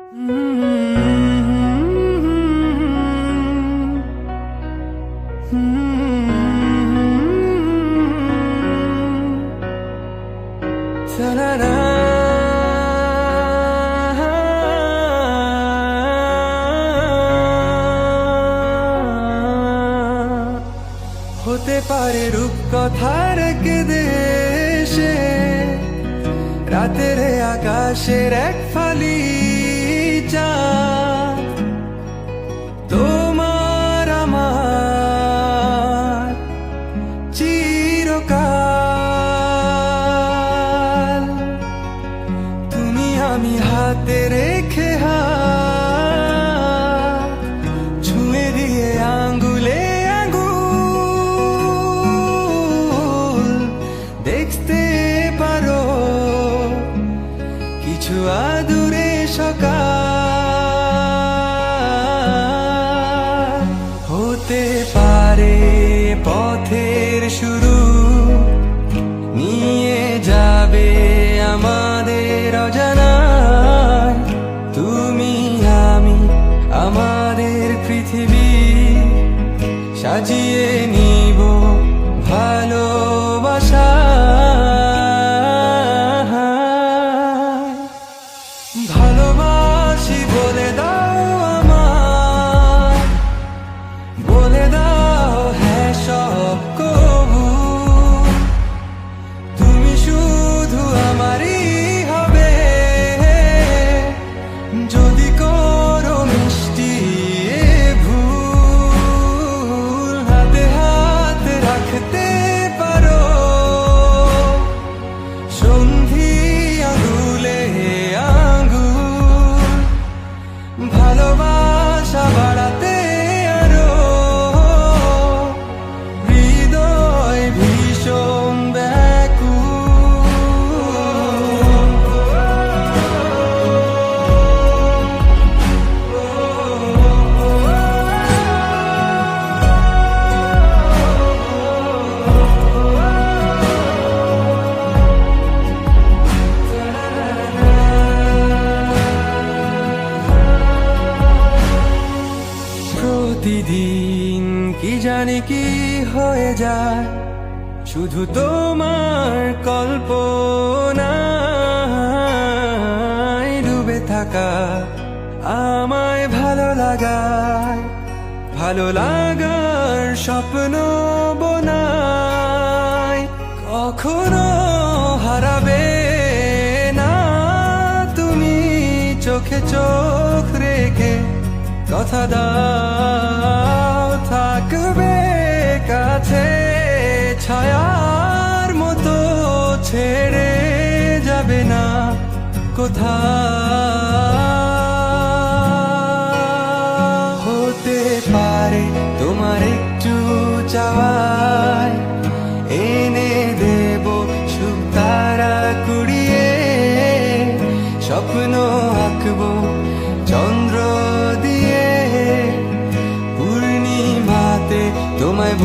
হতে পারে রূপকথার দেশে রাতের আকাশের এক ফালি চাঁদ, তোমার আমার চিরকাল। তুমি আমি হাতে রেখে হাত ছুঁয়ে দিয়ে আঙ্গুলে আঙ্গুল দেখতে পারো কিছু আদুরে সকাল। হতে পারে পথের শুরু, নিয়ে যাবে আমাদের অজানায়। তুমি আমি আমাদের পৃথিবী সাজিয়ে নিব ভালোবাসা। ভালোবাসি বলে দাও আমায়, বলে দাও হ্যাঁ সব কবু। তুমি শুধু আমারই হবে, যদি করো মিষ্টি এ ভুল। হাতে হাত রাখতে পারো সন্ধি আঙুলে আঙুল। ভালোবাসা বাড়াতে আরো হৃদয় ভীষণ প্রতিদিন কি জানি কি হয়ে যায়, শুধু তোমার কল্পনায় ডুবে থাকা আমায় ভালো লাগায়। ভালো লাগার স্বপ্ন বোনায়, কখনো হারাবে না তুমি চোখে চোখ রেখে। কথা দাও থাকবে কাছে, ছায়ার মতো ছেড়ে যাবে না কোথাও। হতে পারে তোমার একটু চাওয়ায় এনে দেব সুখ তারা কুড়িয়ে। স্বপ্ন আঁকবো চন্দ্র দিয়ে, পূর্ণিমাতে তোমায়